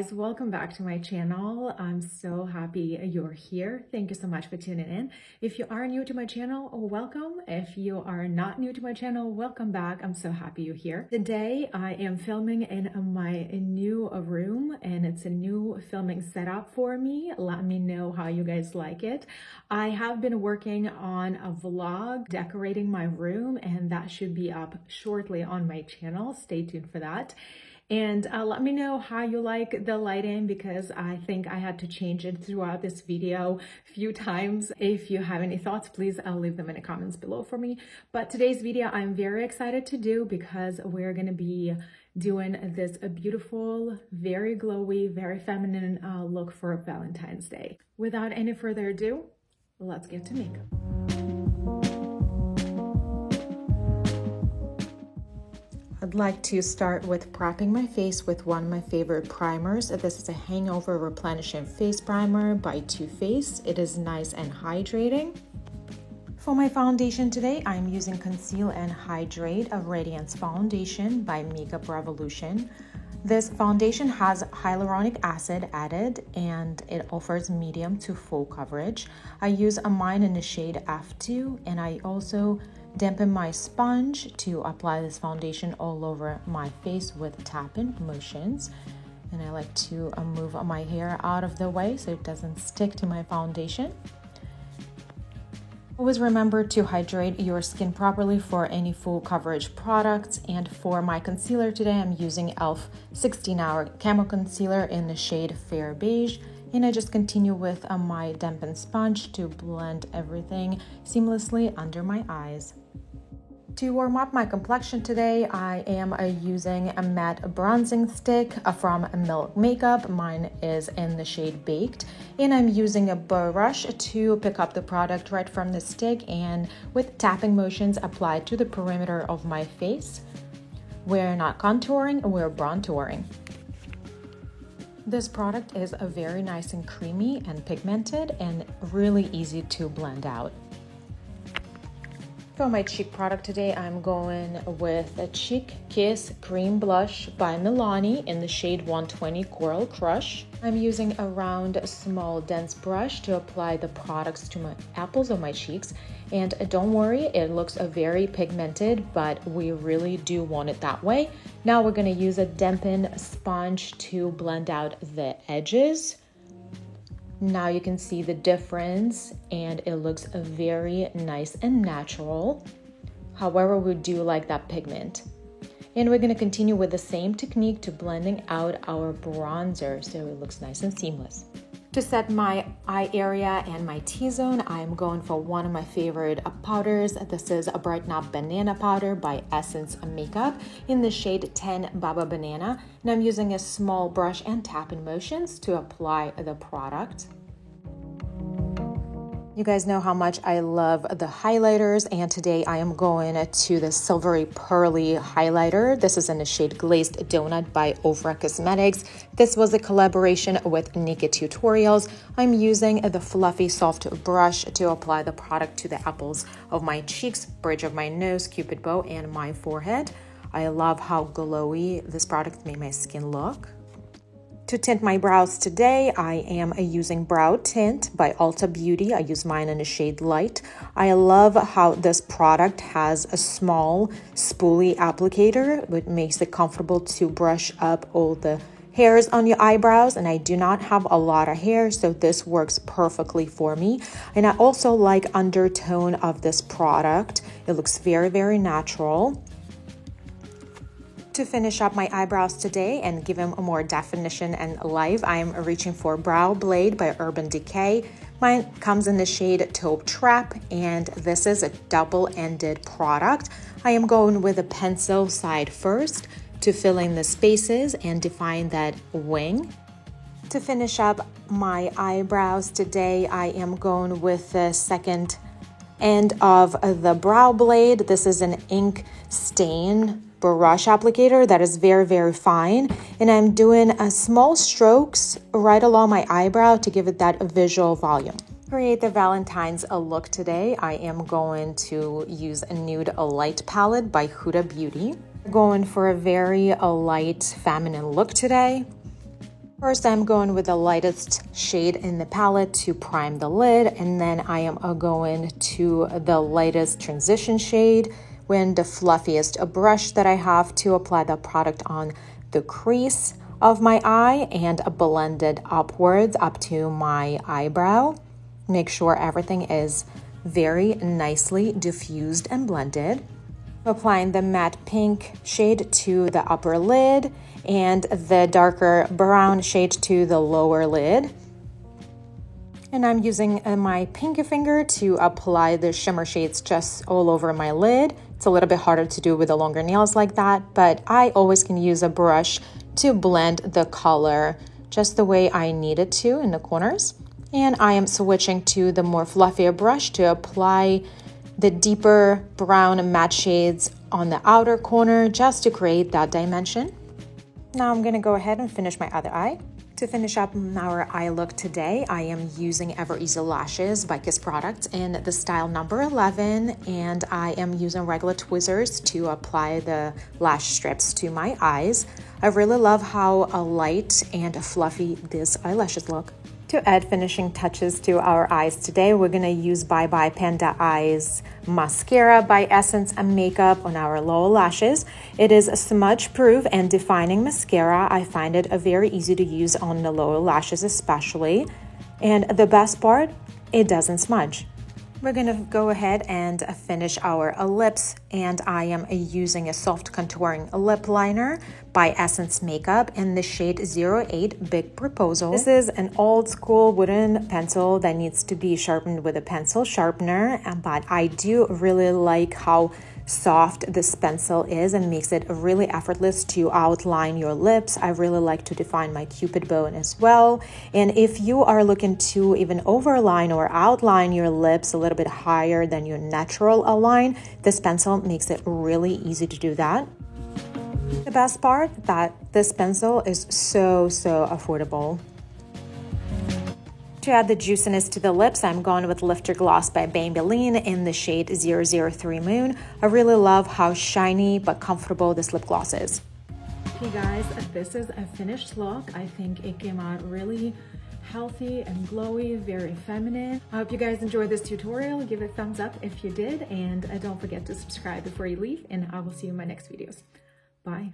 guys, welcome back to my channel. I'm so happy you're here. Thank you so much for tuning in. If you are new to my channel, welcome. If you are not new to my channel, welcome back. I'm so happy you're here. Today I am filming in my new room, and it's a new filming setup for me. Let me know how you guys like it. I have been working on a vlog decorating my room, and that should be up shortly on my channel. Stay tuned for that. And let me know how you like the lighting, because I think I had to change it throughout this video a few times. If you have any thoughts, please leave them in the comments below for me. But today's video I'm very excited to do because we're going to be doing this beautiful, very glowy, very feminine look for Valentine's Day. Without any further ado, let's get to makeup. I'd like to start with prepping my face with one of my favorite primers. This is a Hangover Replenishing Face Primer by Too Faced. It is nice and hydrating. For my foundation today, I'm using Conceal and Hydrate of Radiance Foundation by Makeup Revolution. This foundation has hyaluronic acid added and it offers medium to full coverage. I use mine in the shade F2, and I also dampen my sponge to apply this foundation all over my face with tap-in motions. And I like to move my hair out of the way so it doesn't stick to my foundation. Always remember to hydrate your skin properly for any full coverage products. And for my concealer today, I'm using e.l.f. 16-Hour Camo Concealer in the shade Fair Beige. And I just continue with my dampened sponge to blend everything seamlessly under my eyes. To warm up my complexion today, I am using a matte bronzing stick from Milk Makeup. Mine is in the shade Baked. And I'm using a brush to pick up the product right from the stick and with tapping motions apply to the perimeter of my face. We're not contouring, we're bronzing. This product is very nice and creamy and pigmented and really easy to blend out. For my cheek product today, I'm going with a Cheek Kiss Cream Blush by Milani in the shade 120 Coral Crush. I'm using a round, small, dense brush to apply the products to my apples of my cheeks. And don't worry, it looks very pigmented, but we really do want it that way. Now we're going to use a dampened sponge to blend out the edges. Now you can see the difference and it looks very nice and natural. However, we do like that pigment. And we're going to continue with the same technique to blending out our bronzer so it looks nice and seamless. To set my eye area and my T-zone, I'm going for one of my favorite powders. This is a Brighten Up Banana Powder by Essence Makeup in the shade 10 Baba Banana. And I'm using a small brush and tap-in motions to apply the product. You guys know how much I love the highlighters, and today I am going to the Silvery Pearly highlighter. This is in the shade Glazed Donut by Ofra Cosmetics. This was a collaboration with Naked Tutorials. I'm using the fluffy soft brush to apply the product to the apples of my cheeks, bridge of my nose, cupid bow, and my forehead. I love how glowy this product made my skin look. To tint my brows today, I am using Brow Tint by Ulta Beauty. I use mine in the shade Light. I love how this product has a small spoolie applicator, which makes it comfortable to brush up all the hairs on your eyebrows, and I do not have a lot of hair, so this works perfectly for me. And I also like undertone of this product. It looks very, very natural. To finish up my eyebrows today and give them a more definition and life, I am reaching for Brow Blade by Urban Decay. Mine comes in the shade Taupe Trap, and this is a double-ended product. I am going with a pencil side first to fill in the spaces and define that wing. To finish up my eyebrows today, I am going with the second end of the Brow Blade. This is an ink stain brush applicator that is very, very fine, and I'm doing a small strokes right along my eyebrow to give it that visual volume. Create the Valentine's look today. I am going to use a Nude Light palette by Huda Beauty. Going for a very light feminine look today. First, I'm going with the lightest shade in the palette to prime the lid, and then I am going to the lightest transition shade with the fluffiest brush that I have to apply the product on the crease of my eye and blend it upwards up to my eyebrow. Make sure everything is very nicely diffused and blended. Applying the matte pink shade to the upper lid and the darker brown shade to the lower lid. And I'm using my pinky finger to apply the shimmer shades just all over my lid. It's a little bit harder to do with the longer nails like that, but I always can use a brush to blend the color just the way I need it to in the corners. And I am switching to the more fluffier brush to apply the deeper brown matte shades on the outer corner just to create that dimension. Now I'm gonna go ahead and finish my other eye. To finish up our eye look today, I am using Ever-Easy Lashes by Kiss Products in the style number 11, and I am using regular tweezers to apply the lash strips to my eyes. I really love how light and fluffy these eyelashes look. To add finishing touches to our eyes today, we're gonna use Bye Bye Panda Eyes Mascara by Essence and Makeup on our lower lashes. It is a smudge-proof and defining mascara. I find it very easy to use on the lower lashes especially. And the best part, it doesn't smudge. We're gonna go ahead and finish our lips, and I am using a soft contouring lip liner by Essence Makeup in the shade 08 Big Proposal. This is an old school wooden pencil that needs to be sharpened with a pencil sharpener, but I do really like how soft this pencil is and makes it really effortless to outline your lips. I really like to define my cupid bow as well. And if you are looking to even overline or outline your lips a little bit higher than your natural align, this pencil makes it really easy to do that. The best part that this pencil is so affordable. To add the juiciness to the lips, I'm going with Lifter Gloss by Maybelline in the shade 003 Moon. I really love how shiny but comfortable this lip gloss is. Okay guys, this is a finished look. I think it came out really healthy and glowy, very feminine. I hope you guys enjoyed this tutorial. Give it a thumbs up if you did, and don't forget to subscribe before you leave, and I will see you in my next videos. Bye.